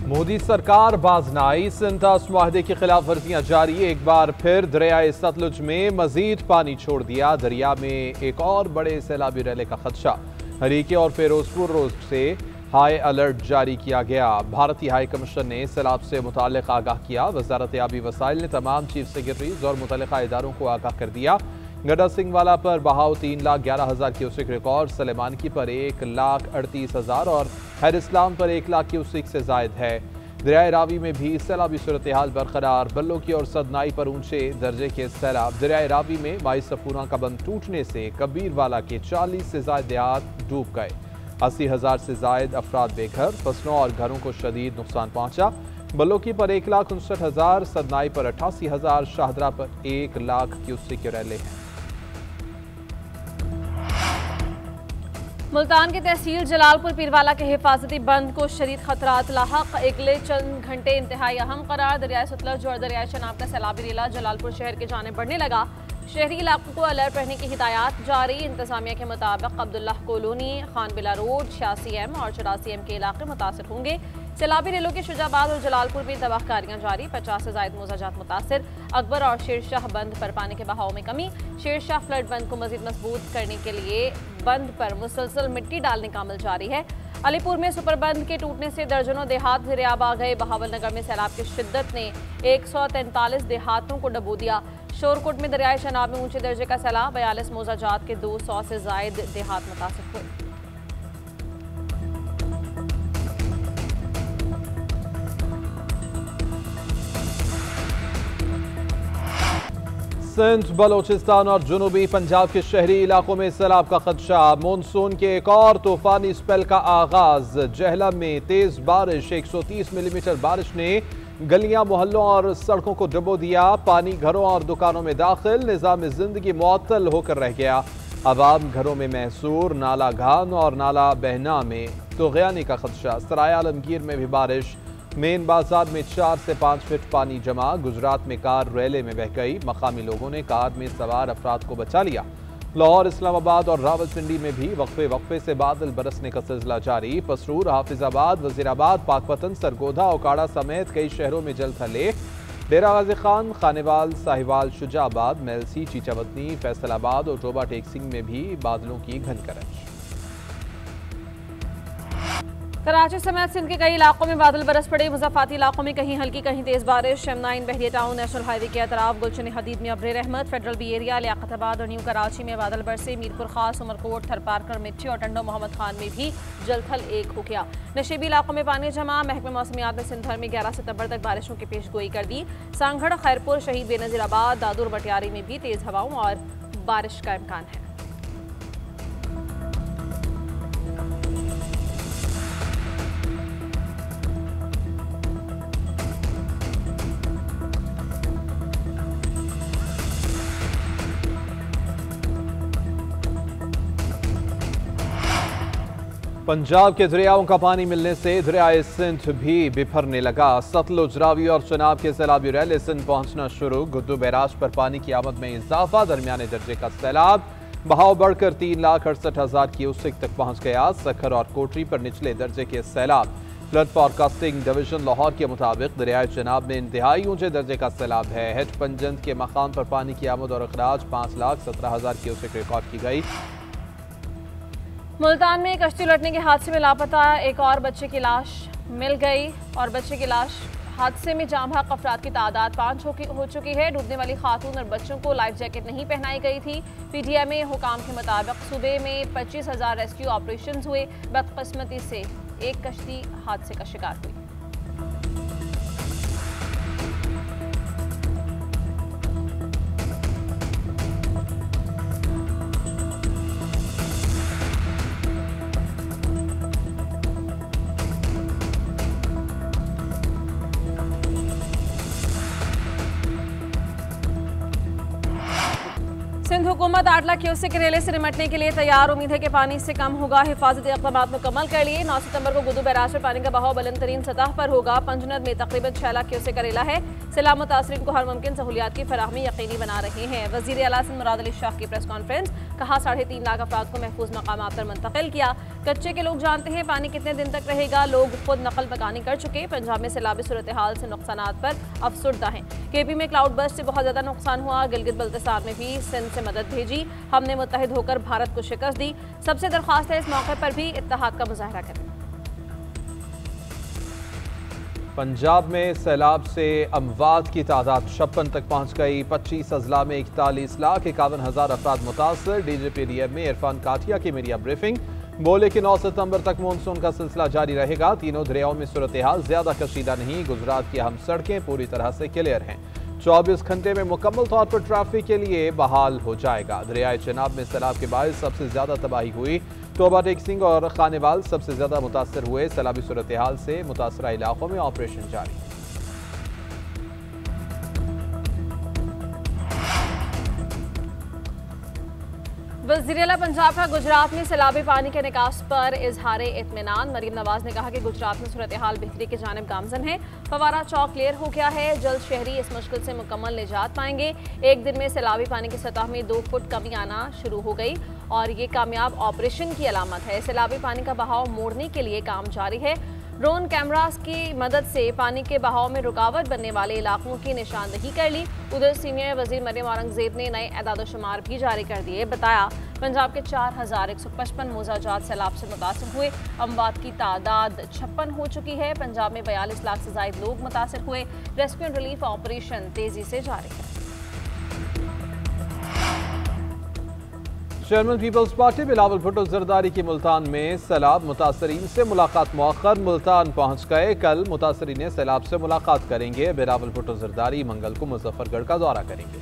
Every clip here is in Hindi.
मोदी सरकार बाज न आई। सिंटास मुआहदे की खिलाफ वर्जियां जारी। एक बार फिर दरियाए सतलुज में मजीद पानी छोड़ दिया। दरिया में एक और बड़े सैलाबी रैले का खदशा। हरीके और फिरोजपुर रोड से हाई अलर्ट जारी किया गया। भारतीय हाई कमीशन ने सैलाब से मुताल्लिक आगाह किया। वजारत आबी वसाइल ने तमाम चीफ सेक्रेटरीज और मुतल्लिका इदारों को आगाह कर दिया। गड्डा सिंह वाला पर बहाव 3,11,000 क्यूसेक रिकॉर्ड, सलेमानकी पर 1,38,000 और हैर इस्लाम पर 1,00,000 क्यूसेक से जायद है। दरियाए रावी में भी सैलाबी सूरत हाल बरकरार। बल्लो की और सदनाई पर ऊंचे दर्जे के सैलाब। दरियाए रावी में माई सपूरा का बंद टूटने से कबीरवाला के 40 से ज्यादा देहात डूब गए। 80,000 से जायद अफराद बेघर। फसलों और घरों को शदीद नुकसान पहुंचा। बल्लोकी पर 1,59,000, सदनाई पर 88,000, शाहदरा पर 1,00,000 क्यूसेक रैले हैं। मुल्तान की तहसील जलालपुर पीरवाला के हिफाजती बंद को शदीद खतरात लाहक। अगले चंद घंटे इंतहाई अहम करार। दरियाए सतलुज और दरियाए चनाब का सैलाबी रेला जलालपुर शहर की जानिब बढ़ने लगा। शहरी इलाकों को अलर्ट रहने की हिदायत जारी। इंतजामिया के मुताबिक अब्दुल्लाह कॉलोनी, खानबिला रोड, 86M और 84M के इलाके मुतासर होंगे। सैलाबी रेलों के शुजाबाद और जलालपुर में तबाहकारियां जारी। 50 से ज्यादा मोजाजात मुतासर। अकबर और शेरशाह बंद पर पानी के बहाव में कमी। शेरशाह फ्लड बंद को मजीद मजबूत करने के लिए बंद पर मुसलसल मिट्टी डालने का अमल जारी है। अलीपुर में सुपर बंद के टूटने से दर्जनों देहात दरियाब आ गए। बहावल नगर में सैलाब की शिद्दत ने 143 देहातों को डबो दिया। शोरकोट में दरियाए शनाब में ऊंचे दर्जे का सैलाब। 42 मोजाजात के 200 से जायद देहात मुतासर हुए। सिंध, बलोचिस्तान और जुनूबी पंजाब के शहरी इलाकों में सैलाब का खदशा। मानसून के एक और तूफानी स्पेल का आगाज। जहलम में तेज बारिश। 130 मिलीमीटर बारिश ने गलियां, मोहल्लों और सड़कों को डुबो दिया। पानी घरों और दुकानों में दाखिल। निजाम जिंदगी मुअत्तल होकर रह गया। आवाम घरों में महसूर। नाला घान और नाला बहना में तुग़यानी का खदशा। सराय आलमगीर में भी बारिश। मेन बाजार में 4 से 5 फीट पानी जमा। गुजरात में कार रेले में बह गई। मकामी लोगों ने कार में सवार अफराद को बचा लिया। लाहौर, इस्लामाबाद और रावलपिंडी में भी वक्फे से बादल बरसने का सिलसिला जारी। पसरूर, हाफिजाबाद, वजीराबाद, पाकपतन, सरगोधा, ओकाड़ा समेत कई शहरों में जल थले। डेरा गाजी खान, खानेवाल, साहिवाल, शुजाबाद, मेलसी, चीचावतनी, फैसलाबाद और टोबा टेक सिंह में भी बादलों की घन करच। कराची समेत सिंध के कई इलाकों में बादल बरस पड़े। मुज़ाफ़ाती इलाकों में कहीं हल्की कहीं तेज बारिश। M9 बहरिया टाउन नेशनल हाईवे के अतराफ, गुलशन हदीद में अब्रे रहमत। फेडरल बी एरिया, लियाकताबाद और न्यू कराची में बादल बरसे। मीरपुर खास, उमरकोट, थरपारकर, मिट्टी और टंडो मोहम्मद खान में भी जलथल एक हो गया। नशीबी इलाकों में पानी जमा। महकमे मौसमियात ने सिंध भर में 11 सितंबर तक बारिशों की पेशगोई कर दी। सांगड़, खैरपुर, शहीद बेनज़ीराबाद, दादुर, बटियारी में भी तेज हवाओं और बारिश का इम्कान है। पंजाब के दरियाओं का पानी मिलने से दरियाए सिंध भी बिफरने लगा। सतलुज, रावी और चनाब के सैलाबी रैले सिंध पहुंचना शुरू। गुद्दू बैराज पर पानी की आमद में इजाफा। दरमियाने दर्जे का सैलाब। बहाव बढ़कर 3,68,000 क्यूसेक तक पहुंच गया। सखर और कोटरी पर निचले दर्जे के सैलाब। फ्लड फॉरकास्टिंग डिवीजन लाहौर के मुताबिक दरियाए चनाब में इंतहाई ऊंचे दर्जे का सैलाब है। हेड पंजंद के मकाम पर पानी की आमद और अखराज 5,17,000 क्यूसेक रिकॉर्ड की गई। मुल्तान में कश्ती उलटने के हादसे में लापता एक और बच्चे की लाश मिल गई और बच्चे की लाश हादसे में जाम बहक अफराद की तादाद 5 हो चुकी है। डूबने वाली खातून और बच्चों को लाइफ जैकेट नहीं पहनाई गई थी। PTMA हुकाम के मुताबिक सूबे में 25,000 रेस्क्यू ऑपरेशन हुए। बदकिस्मती से एक कश्ती हादसे का शिकार हुई। सिंध हुकूमत 8 लाख क्यूसेक रेले से निपटने के लिए तैयार। उम्मीद है कि पानी से कम होगा। हिफाजती इक़दाम मुकम्मल कर लिए। 9 सितंबर को गुदू बैराज में पानी का बहाव बुलंद तरीन सतह पर होगा। पंजनद में तकरीबन 6 लाख क्यूसेक रेला है। सैलाब मुतासरीन को हर मुमकिन सहूलियात की फराहमी यकीनी बना रहे हैं। वज़ीर आला सिंध मुराद अली शाह की प्रेस कॉन्फ्रेंस, कहा 3.5 लाख अफराद को महफूज मकामात पर मुंतकिल किया। कच्चे के लोग जानते हैं पानी कितने दिन तक रहेगा। लोग खुद नकल मकानी कर चुके। पंजाब में सैलाबी सूरत हाल से नुकसानात पर अफसुर्दा हैं। केपी में क्लाउड बर्स्ट से बहुत ज्यादा नुकसान हुआ। गिलगित बल्तिस्तान में भी सिंध से मदद भेजी। हमने मुत्तहिद होकर भारत को शिकस्त दी। सबसे दरख्वास्त है इस मौके पर भी इत्तेहाद का मुजाहरा करें। पंजाब में सैलाब से अमवात की तादाद 56 तक पहुंच गई। 25 अजला में 41,51,000 अफराद मुतासर। डीजीपी डीएमए इरफान काठिया की मीडिया ब्रीफिंग, बोले कि 9 सितंबर तक मानसून का सिलसिला जारी रहेगा। तीनों दरियाओं में सूरत हाल ज्यादा कशीदा नहीं। गुजरात की अहम सड़कें पूरी तरह से क्लियर हैं। 24 घंटे में मुकम्मल तौर पर ट्रैफिक के लिए बहाल हो जाएगा। दरियाए चनाब में सैलाब के बायस सबसे ज्यादा तबाही हुई। टोबा टेक सिंह और खानेवाल सबसे ज्यादा मुतासर हुए। सैलाबी सूरत हाल से मुतासरा इलाकों में ऑपरेशन जारी। वज़ीर आला पंजाब का गुजरात में सैलाबी पानी के निकास पर इजहार इत्मीनान। मरीम नवाज ने कहा कि गुजरात में सूरत हाल बेहतरी की जानिब गामजन है। फवारा चौक क्लियर हो गया है। जल्द शहरी इस मुश्किल से मुकम्मल निजात पाएंगे। एक दिन में सैलाबी पानी की सतह में 2 फुट कमी आना शुरू हो गई और ये कामयाब ऑपरेशन की अलामत है। सैलाबी पानी का बहाव मोड़ने के लिए काम जारी है। ड्रोन कैमरास की मदद से पानी के बहाव में रुकावट बनने वाले इलाकों की निशानदही कर ली। उधर सीनियर वजीर मरियम औरंगजेब ने नए एदाद-ओ-शुमार भी जारी कर दिए। बताया पंजाब के 4155 मोजाजात सैलाब से मुतासर हुए। अमवात की तादाद 56 हो चुकी है। पंजाब में 42 लाख से ज्यादा लोग मुतासर हुए। रेस्क्यू एंड रिलीफ ऑपरेशन तेजी से जारी है। चेयरमैन पीपल्स पार्टी बिलावल भुट्टो जरदारी की मुल्तान में सैलाब मुतासरीन से मुलाकात मौखर। मुल्तान पहुंच गए। कल मुतासरीन सैलाब से मुलाकात करेंगे। बिलावल भुट्टो जरदारी मंगल को मुजफ्फरगढ़ का दौरा करेंगे।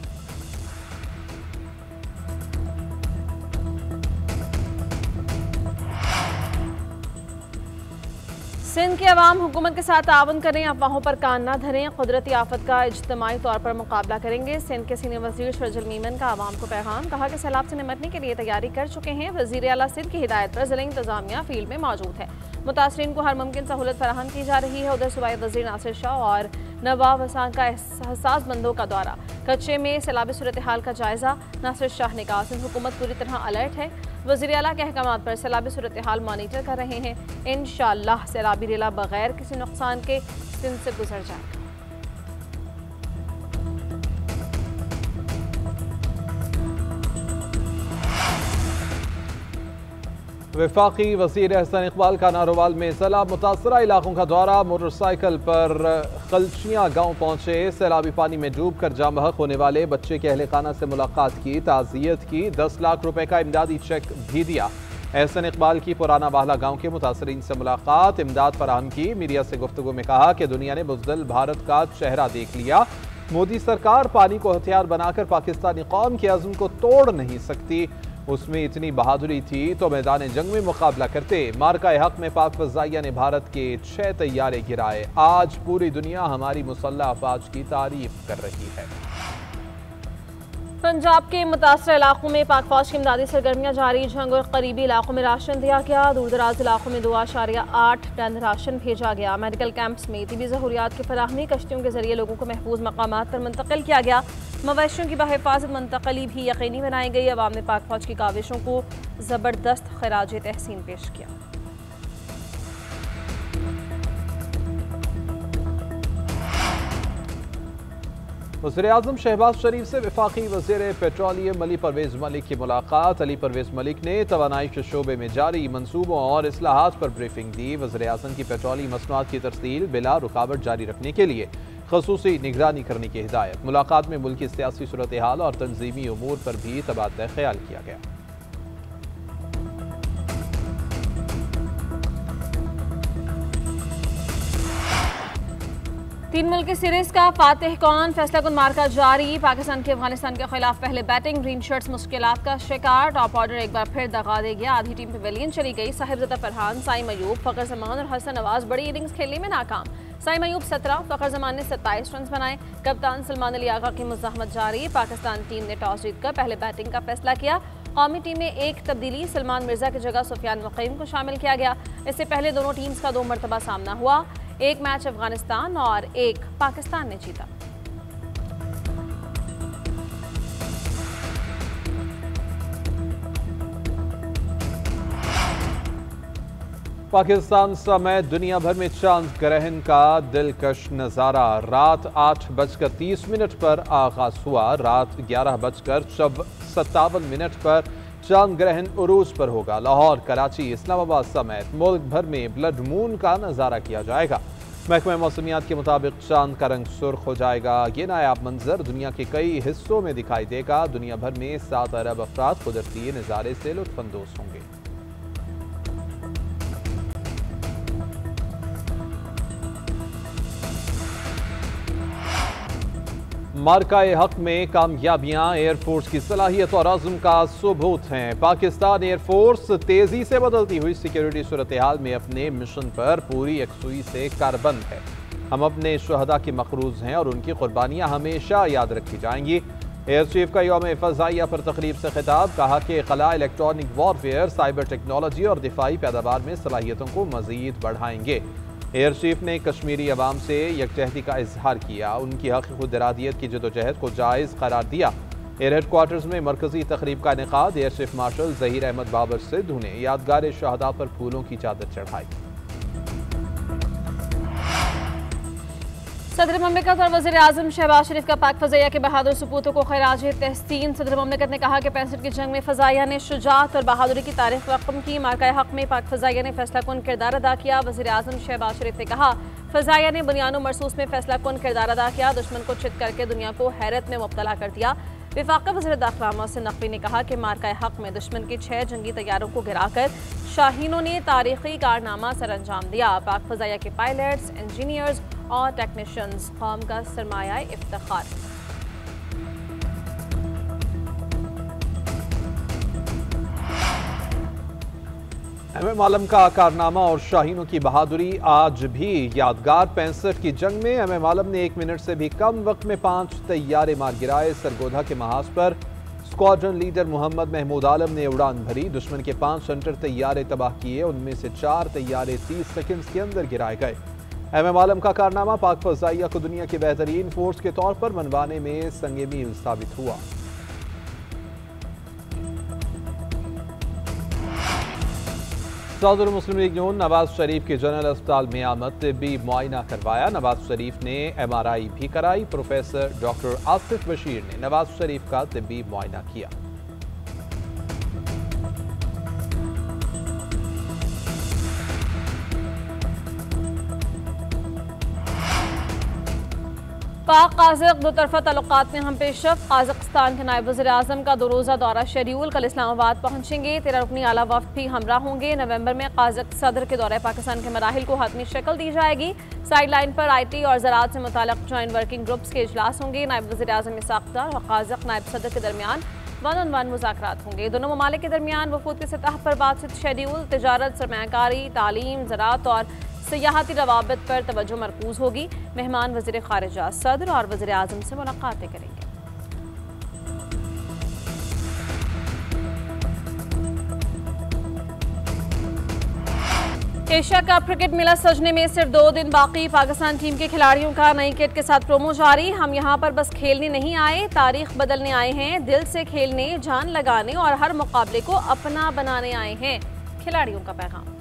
सिंध के अवाम हुकूमत के साथ ताउन करें, अफवाहों पर कान न धरें। कुदरती आफत का इज्तिमाई तौर पर मुकाबला करेंगे। सिंध के सीनियर वजीर शरजुल मीमन का अवाम को पैगाम, कहा कि सैलाब से निपटने के लिए तैयारी कर चुके हैं। वजीर आला सिंध की हिदायत पर जिला इंतजामिया फील्ड में मौजूद है। मुतासरीन को हर मुमकिन सहूलत फराहम की जा रही है। उधर सूबाई वजीर नासिर शाह और नवाब हसन का हसास बंदों का दौरा। कच्चे में सैलाबी सूरत हाल का जायजा। नासिर शाह ने कहा सिंध हुकूमत पूरी तरह अलर्ट है। वज़ीर आला के अहकामात पर सैलाबी सूरत हाल मॉनिटर कर रहे हैं। इंशाअल्लाह सैलाबी रेला बगैर किसी नुकसान के सिंध से गुजर जाएगा। वफाकी वज़ीर एहसन इकबाल का नारोवाल में सैलाब मुतासरा इलाकों का दौरा। मोटरसाइकिल पर खलचियाँ गांव पहुंचे। सैलाबी पानी में डूब कर जाम बहक होने वाले बच्चे के अहले खाना से मुलाकात की, ताज़ियत की। 10 लाख रुपए का इमदादी चेक भी दिया। एहसन इकबाल की पुराना वाहला गांव के मुतासरीन से मुलाकात, इमदाद फराहम की। मीडिया से गुफ्तगू में कहा कि दुनिया ने बुज़दिल भारत का चेहरा देख लिया। मोदी सरकार पानी को हथियार बनाकर पाकिस्तानी कौम के अज़्म को तोड़ नहीं सकती। उसमें इतनी बहादुरी थी तो मैदान जंग में मुकाबला करते। मार्का हक में पाक फज़ाइया ने भारत के 6 तैयारे गिराए। आज पूरी दुनिया हमारी मुसल्लह अफवाज की तारीफ कर रही है। पंजाब के मुतासर इलाकों में पाक फौज की इमदादी सरगर्मियां जारी। जंग और करीबी इलाकों में राशन दिया गया। दूर दराज इलाकों में 2.8 टन राशन भेजा गया। मेडिकल कैंप्स में तिबी ज़रूरियात की फराहमी, कश्तियों के जरिए लोगों को महफूज मकामात पर मुंतकिल किया गया। मवेशियों की बहिफाजत मुंतकली भी यकीनी बनाई गई। अवाम ने पाक फौज की काविशों को ज़बरदस्त खराज तहसीन पेश किया। वज़ीर-ए-आज़म शहबाज शरीफ से वफाकी वज़ीर पेट्रोलियम अली परवेज़ मलिक की मुलाकात। अली परवेज़ मलिक ने तवानाई के शोबे में जारी मंसूबों और इस्लाहात पर ब्रीफिंग दी। वज़ीर-ए-आज़म की पेट्रोलियम मसनूआत की तरसील बिला रुकावट जारी रखने के लिए ख़ुसूसी निगरानी करने की हिदायत। मुलाकात में मुल्क की सियासी सूरत हाल और तंजीमी उमूर पर भी तबादला ख्याल किया गया। तीन मुल्की सीरीज का फातिह कौन, फैसला कुन मार्का जारी। पाकिस्तान की अफगानिस्तान के खिलाफ पहले बैटिंग, ग्रीन शर्ट्स मुश्किलात का शिकार। टॉप ऑर्डर एक बार फिर दगा दे गया। आधी टीम पवेलियन चली गई। साहिबजादा फरहान, साइम अयूब, फखर समान और हसन नवाज बड़ी इनिंग्स खेलने में नाकाम। साइम अयूब 17, फखर जमान ने 27 रन बनाए। कप्तान सलमान अली आगा की मुज़ाहमत जारी। पाकिस्तान टीम ने टॉस जीतकर पहले बैटिंग का फैसला किया। कौमी टीम में एक तब्दीली, सलमान मिर्जा की जगह सुफियान मुकीम को शामिल किया गया। इससे पहले दोनों टीम्स का 2 मरतबा सामना हुआ। एक मैच अफगानिस्तान और एक पाकिस्तान ने जीता। पाकिस्तान समेत दुनिया भर में चांद ग्रहण का दिलकश नज़ारा। रात 8:30 पर आगाज हुआ। रात 11:57 पर चांद ग्रहण उरूज पर होगा। लाहौर, कराची, इस्लामाबाद समेत मुल्क भर में ब्लड मून का नज़ारा किया जाएगा। महकमा मौसमियात के मुताबिक चांद का रंग सुर्ख हो जाएगा। ये नायाब मंजर दुनिया के कई हिस्सों में दिखाई देगा। दुनिया भर में 7 अरब अफराद कुदरती नज़ारे से लुत्फानंदोज होंगे। मार्का-ए हक में कामयाबियां एयरफोर्स की सलाहियत और अज़्म का सबूत हैं। पाकिस्तान एयरफोर्स तेजी से बदलती हुई सिक्योरिटी सूरत हाल में अपने मिशन पर पूरी यकसुई से कारबंद है। हम अपने शुहदा के मक़रूज़ हैं और उनकी कुर्बानियां हमेशा याद रखी जाएंगी। एयर चीफ का यौम फ़ज़ाइया पर तकरीब से खिताब। कहा कि ख़ला इलेक्ट्रॉनिक वॉरफेयर, साइबर टेक्नोलॉजी और दिफाई पैदावार में सलाहियतों को मज़ीद बढ़ाएंगे। एयर चीफ ने कश्मीरी अवाम से यकजहती का इजहार किया। उनकी हक़ खुद इरादियत की जदोजहद को जायज़ करार दिया। एयर हेडक्वार्टर्स में मरकजी तकरीब का इनेकाद। Air chief marshal Zaheer Ahmed Babar Sidhu ने यादगार शहदा पर फूलों की चादर चढ़ाई। सदर ममलिकत और वज़ीर आज़म शहबाज शरीफ का पाक फ़ज़ाइया के बहादुर सपूतों को खैराज तहसीन। सदर ममलिकत ने कहा कि 65 की जंग में फ़ज़ाइया ने शुजाअत और बहादुरी की तारीख रकम की। मार्का हक में पाक फ़ज़ाइया ने फैसला कुन किरदार अदा किया। वज़ीर आज़म शहबाज शरीफ ने कहा, फ़ज़ाइया ने बुनियानो मरसूस में फैसला कुन किरदार अदा किया। दुश्मन को चित करके दुनिया को हैरत में मुब्तला कर दिया। वफाकी वज़ीर दाखिला मोहसिन नकवी ने कहा कि मार्का हक में दुश्मन के 6 जंगी तैयारों को गिराकर शाहीनों ने तारीखी कारनामा सर अंजाम दिया। पाक फ़ज़ाइया के पायलट्स, इंजीनियर्स और टेक्नीशियंस कौम का सरमाया इफ्तिखार। एमएम आलम का कारनामा और शाहीनों की बहादुरी आज भी यादगार। 65 की जंग में एमएम आलम ने 1 मिनट से भी कम वक्त में 5 तैयारे मार गिराए। सरगोधा के महाज पर स्क्वाड्रन लीडर मोहम्मद महमूद आलम ने उड़ान भरी। दुश्मन के 5 सेंटर तैयारे तबाह किए। उनमें से 4 तैयारे 30 सेकंड्स के अंदर गिराए गए। एमएम आलम का कारनामा पाक फ़ज़ाइया को दुनिया के बेहतरीन फोर्स के तौर पर मनवाने में संगे मील साबित हुआ। सदर मुस्लिम लीग नून नवाज शरीफ के जनरल अस्पताल में आमद तिब्बी मुआयना करवाया। नवाज शरीफ ने MRI भी कराई। प्रोफेसर डॉक्टर आसिफ बशीर ने नवाज शरीफ का तिब्बी मुआयना किया। पाक काज़िक दो तरफा ताल्लुकात में हम पेशरफ्त। काज़िकिस्तान के नायब वज़ीर आज़म का 2 रोज़ा दौरा शेड्यूल। कल इस्लामाबाद पहुंचेंगे। 13 रुकनी आला वफ़द भी हमरा होंगे। नवंबर में काज़िक सदर के दौरे पाकिस्तान के मराहिल को हतमी शक्ल दी जाएगी। साइड लाइन पर IT और ज़राअत से मुताल्लिक़ जॉइंट वर्किंग ग्रुप्स के इजलास होंगे। नायब वज़ीर आज़म इसाक़ डार और काज़िक नायब सदर के दरमियान 1-on-1 मुज़ाकरात होंगे। दोनों ममालिक के दरमियान वफूद की सतह पर बातचीत शेड्यूल। तिजारत, सरमायाकारी, तालीम, ज़राअत और सियाहती रवाबित पर तवज्जो मरकूज होगी। मेहमान वज़ीर ख़ारिजा सदर और वज़ीर आज़म से मुलाकातें करेंगे। एशिया कप क्रिकेट मेला सजने में सिर्फ 2 दिन बाकी। पाकिस्तान टीम के खिलाड़ियों का नई किट के साथ प्रोमो जारी। हम यहाँ पर बस खेलने नहीं आए, तारीख बदलने आए हैं। दिल से खेलने, जान लगाने और हर मुकाबले को अपना बनाने आए हैं। खिलाड़ियों का पैगाम।